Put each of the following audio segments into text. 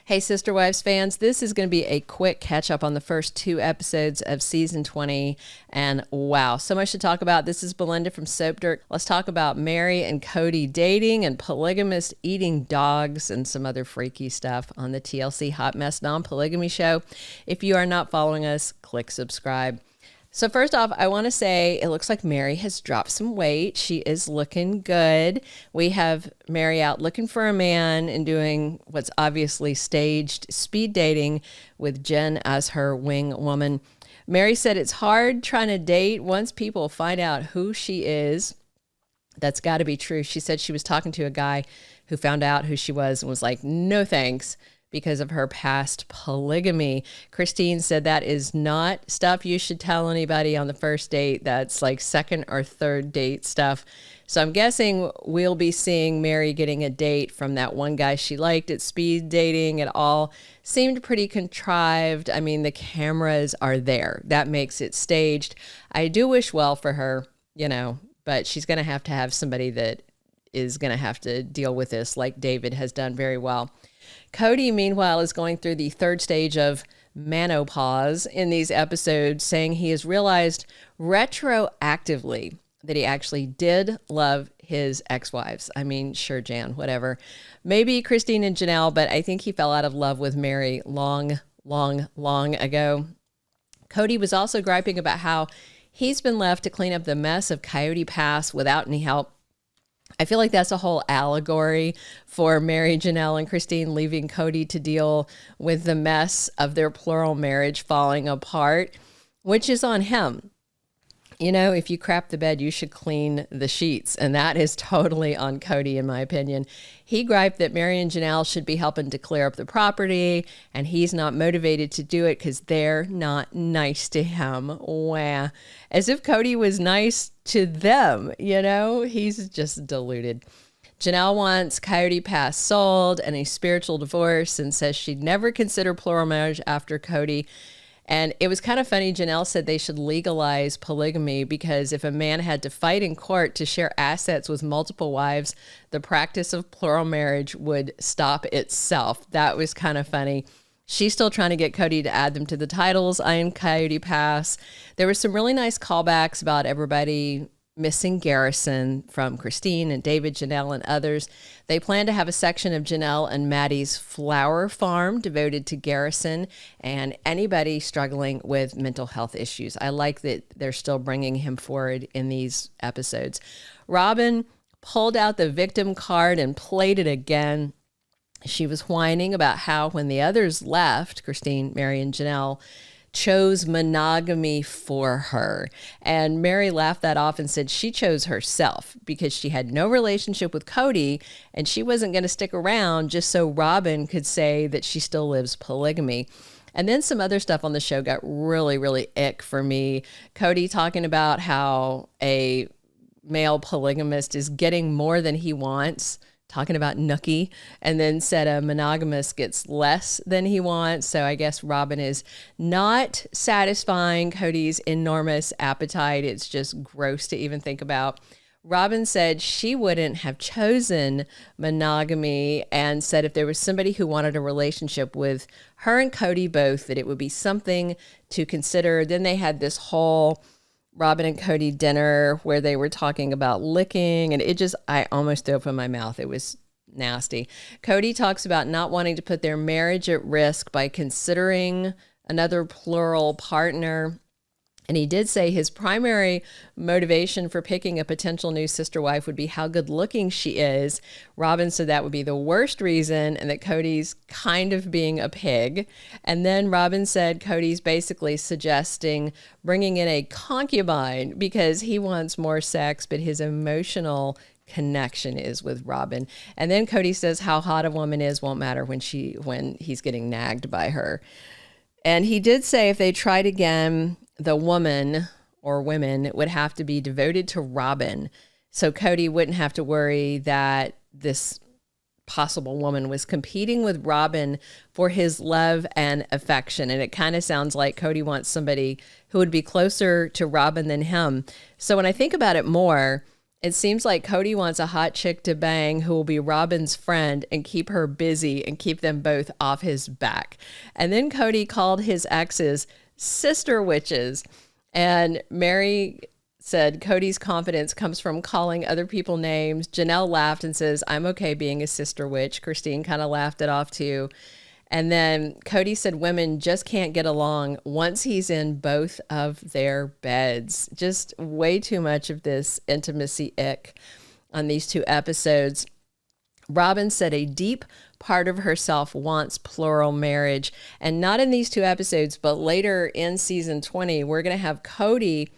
Hey, Sister Wives fans, this is going to be a quick catch up on the first 2 episodes of season 20. And wow, so much to talk about. This is Belinda from Soap Dirt. Let's talk about Meri and Kody dating and polygamist eating dogs and some other freaky stuff on the TLC Hot Mess Non-Polygamy Show. If you are not following us, click subscribe. So first off, I want to say it looks like Meri has dropped some weight. She is looking good. We have Meri out looking for a man and doing what's obviously staged speed dating with Jen as her wing woman. Meri said it's hard trying to date once people find out who she is. That's got to be true. She said she was talking to a guy who found out who she was and was like, no thanks, because of her past polygamy. Christine said that is not stuff you should tell anybody on the first date. That's like second or third date stuff. So I'm guessing we'll be seeing Meri getting a date from that one guy she liked at speed dating. It all seemed pretty contrived. I mean, the cameras are there. That makes it staged. I do wish well for her, but she's going to have somebody that is going to have to deal with this like David has done very well. Kody, meanwhile, is going through the third stage of menopause in these episodes, saying he has realized retroactively that he actually did love his ex-wives. I mean, sure, Jan, whatever. Maybe Christine and Janelle, but I think he fell out of love with Meri long ago. Kody was also griping about how he's been left to clean up the mess of Coyote Pass without any help. I feel like that's a whole allegory for Meri, Janelle, and Christine leaving Kody to deal with the mess of their plural marriage falling apart, which is on him. If you crap the bed, you should clean the sheets. And that is totally on Kody, in my opinion. He griped that Meri and Janelle should be helping to clear up the property, and he's not motivated to do it because they're not nice to him. Wow. As if Kody was nice to them, He's just deluded. Janelle wants Coyote Pass sold and a spiritual divorce and says she'd never consider plural marriage after Kody. And it was kind of funny. Janelle said they should legalize polygamy because if a man had to fight in court to share assets with multiple wives, the practice of plural marriage would stop itself. That was kind of funny. She's still trying to get Kody to add them to the titles. I am Coyote Pass. There were some really nice callbacks about everybody missing Garrison from Christine and David, Janelle, and others. They plan to have a section of Janelle and Maddie's flower farm devoted to Garrison and anybody struggling with mental health issues. I like that they're still bringing him forward in these episodes. Robyn pulled out the victim card and played it again. She was whining about how when the others left, Christine, Meri, and Janelle, chose monogamy for her. And Meri laughed that off and said she chose herself because she had no relationship with Kody and she wasn't going to stick around just so Robyn could say that she still lives polygamy. And then some other stuff on the show got really ick for me. Kody talking about how a male polygamist is getting more than he wants, talking about nookie, and then said a monogamous gets less than he wants. So I guess Robyn is not satisfying Kody's enormous appetite. It's just gross to even think about. Robyn said she wouldn't have chosen monogamy and said if there was somebody who wanted a relationship with her and Kody both, that it would be something to consider. Then they had this whole Robyn and Kody dinner where they were talking about licking, and I almost threw up in my mouth. It was nasty. Kody talks about not wanting to put their marriage at risk by considering another plural partner. And he did say his primary motivation for picking a potential new sister wife would be how good looking she is. Robyn said that would be the worst reason and that Kody's kind of being a pig. And then Robyn said Kody's basically suggesting bringing in a concubine because he wants more sex, but his emotional connection is with Robyn. And then Kody says how hot a woman is won't matter when he's getting nagged by her. And he did say if they tried again, the woman or women would have to be devoted to Robyn. So Kody wouldn't have to worry that this possible woman was competing with Robyn for his love and affection. And it kind of sounds like Kody wants somebody who would be closer to Robyn than him. So when I think about it more, It seems like Kody wants a hot chick to bang who will be Robyn's friend and keep her busy and keep them both off his back. And then Kody called his exes sister witches. And Meri said Kody's confidence comes from calling other people names. Janelle laughed and says, I'm okay being a sister witch. Christine kind of laughed it off too. And then Kody said women just can't get along once he's in both of their beds. Just way too much of this intimacy ick on these two episodes. Robyn said a deep part of herself wants plural marriage. And not in these two episodes, but later in season 20, we're going to have Kody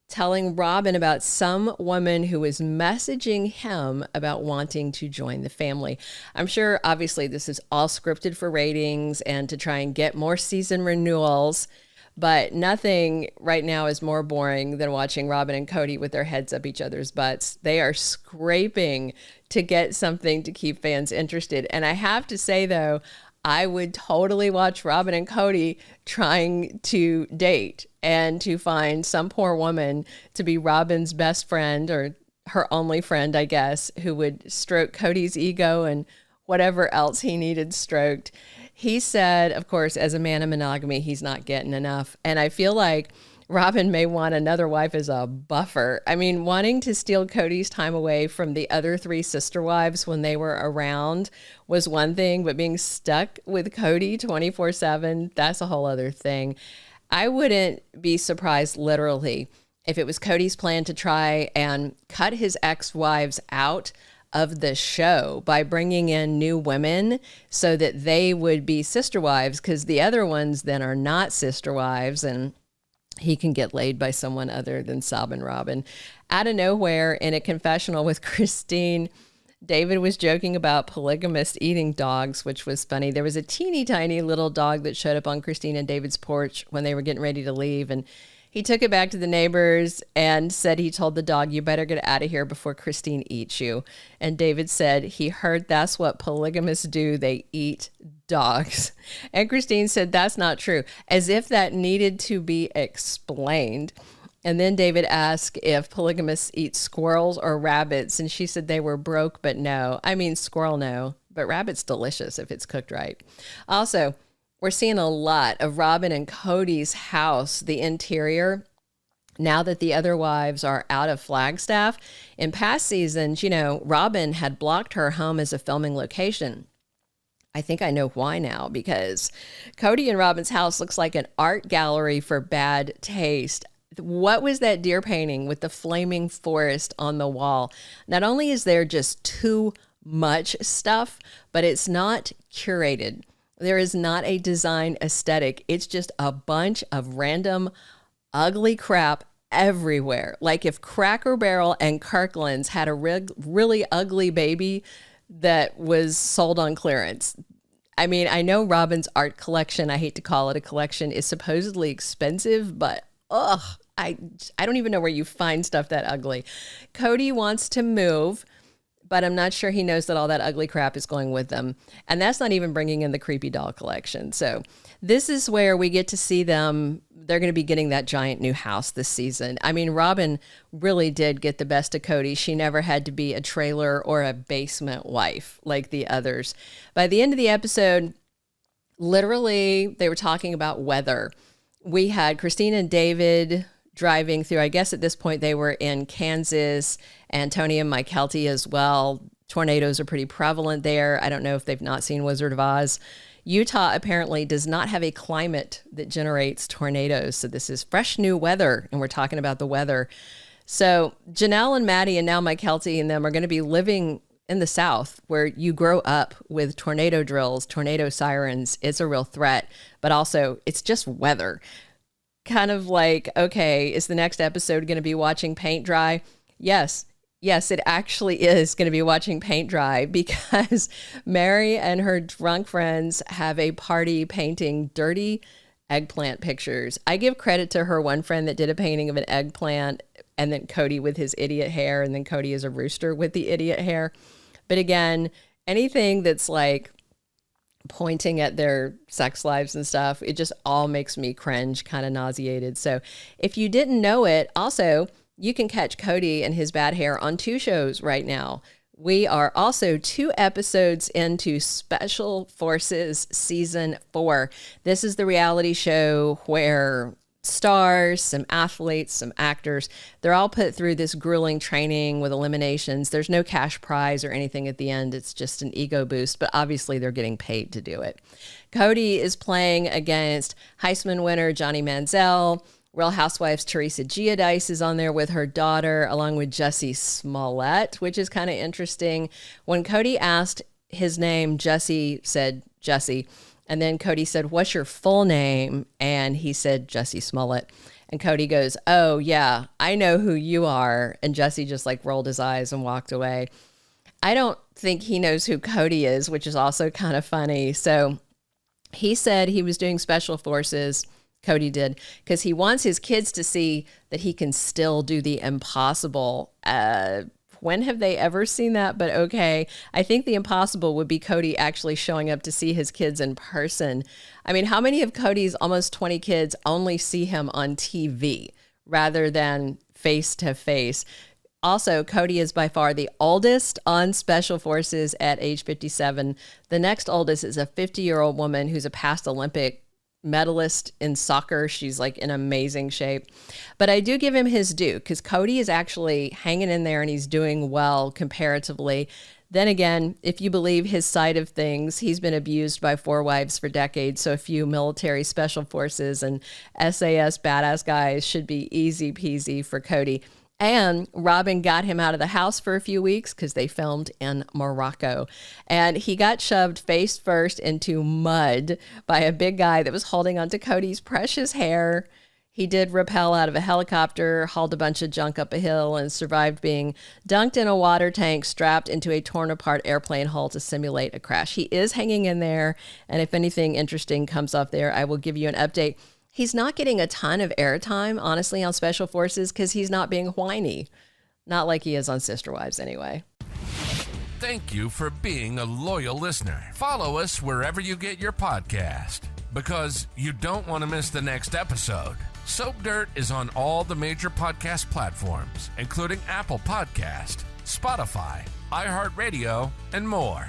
telling Robyn about some woman who is messaging him about wanting to join the family. I'm sure, obviously, this is all scripted for ratings and to try and get more season renewals, but nothing right now is more boring than watching Robyn and Kody with their heads up each other's butts. They are scraping to get something to keep fans interested. And I have to say, though, I would totally watch Robyn and Kody trying to date and to find some poor woman to be Robyn's best friend or her only friend, I guess, who would stroke Kody's ego and whatever else he needed stroked. He said, of course, as a man of monogamy, he's not getting enough. And I feel like Robyn may want another wife as a buffer. I mean, wanting to steal Kody's time away from the other three sister wives when they were around was one thing, but being stuck with Kody 24/7, that's a whole other thing. I wouldn't be surprised, literally, if it was Kody's plan to try and cut his ex-wives out of the show by bringing in new women so that they would be sister wives, because the other ones then are not sister wives, and he can get laid by someone other than Sob and Robyn. Out of nowhere, in a confessional with Christine, David was joking about polygamists eating dogs, which was funny. There was a teeny tiny little dog that showed up on Christine and David's porch when they were getting ready to leave. And he took it back to the neighbors and said he told the dog, you better get out of here before Christine eats you. And David said he heard that's what polygamists do. They eat dogs. And Christine said that's not true, as if that needed to be explained. And then David asked if polygamists eat squirrels or rabbits, and she said they were broke, but no. I mean, squirrel, no, but rabbit's delicious if it's cooked right. Also, we're seeing a lot of Robyn and Kody's house, the interior, now that the other wives are out of Flagstaff. In past seasons, Robyn had blocked her home as a filming location. I think I know why now, because Kody and Robyn's house looks like an art gallery for bad taste. What was that deer painting with the flaming forest on the wall? Not only is there just too much stuff, but it's not curated. There is not a design aesthetic. It's just a bunch of random ugly crap everywhere. Like if Cracker Barrel and Kirkland's had a really ugly baby that was sold on clearance. I mean, I know Robyn's art collection, I hate to call it a collection, is supposedly expensive, but I don't even know where you find stuff that ugly. Kody wants to move, but I'm not sure he knows that all that ugly crap is going with them. And that's not even bringing in the creepy doll collection. So this is where we get to see them. They're going to be getting that giant new house this season. I mean, Robyn really did get the best of Kody. She never had to be a trailer or a basement wife like the others. By the end of the episode, literally, they were talking about weather. We had Christine and David driving through, I guess at this point they were in Kansas, and Tony and Mykelti as well. Tornadoes are pretty prevalent there. I don't know if they've not seen Wizard of Oz. Utah apparently does not have a climate that generates tornadoes. So this is fresh new weather, and we're talking about the weather. So Janelle and Maddie and now Mykelti and them are going to be living in the South, where you grow up with tornado drills, tornado sirens. It's a real threat, but also it's just weather. Kind of like, okay, is the next episode going to be watching paint dry? Yes, it actually is going to be watching paint dry, because Meri and her drunk friends have a party painting dirty eggplant pictures. I give credit to her one friend that did a painting of an eggplant, and then Kody with his idiot hair, and then Kody as a rooster with the idiot hair. But again, anything that's like pointing at their sex lives and stuff, it just all makes me cringe, kind of nauseated. So if you didn't know it, also you can catch Kody and his bad hair on 2 shows right now. We are also 2 episodes into Special Forces Season 4. This is the reality show where stars, some athletes, some actors, they're all put through this grueling training with eliminations. There's no cash prize or anything at the end. It's just an ego boost, but obviously they're getting paid to do it. Kody is playing against Heisman winner Johnny Manziel. Real Housewives Teresa Giudice is on there with her daughter, along with Jussie Smollett, which is kind of interesting. When Kody asked his name, Jussie said Jussie. And then Kody said, "What's your full name?" And he said, "Jussie Smollett." And Kody goes, "Oh, yeah, I know who you are." And Jussie just like rolled his eyes and walked away. I don't think he knows who Kody is, which is also kind of funny. So he said he was doing Special Forces, Kody did, because he wants his kids to see that he can still do the impossible. When have they ever seen that? But okay, I think the impossible would be Kody actually showing up to see his kids in person. I mean, how many of Kody's almost 20 kids only see him on TV rather than face to face? Also, Kody is by far the oldest on Special Forces at age 57. The next oldest is a 50-year-old woman who's a past Olympic medalist in soccer. She's like in amazing shape. But I do give him his due because Kody is actually hanging in there and he's doing well comparatively. Then again, if you believe his side of things, he's been abused by 4 wives for decades. So a few military special forces and SAS badass guys should be easy peasy for Kody. And Robyn got him out of the house for a few weeks because they filmed in Morocco. And he got shoved face first into mud by a big guy that was holding onto Kody's precious hair. He did rappel out of a helicopter, hauled a bunch of junk up a hill, and survived being dunked in a water tank, strapped into a torn-apart airplane hull to simulate a crash. He is hanging in there, and if anything interesting comes off there, I will give you an update. He's not getting a ton of airtime, honestly, on Special Forces because he's not being whiny. Not like he is on Sister Wives anyway. Thank you for being a loyal listener. Follow us wherever you get your podcast because you don't want to miss the next episode. Soap Dirt is on all the major podcast platforms, including Apple Podcast, Spotify, iHeartRadio, and more.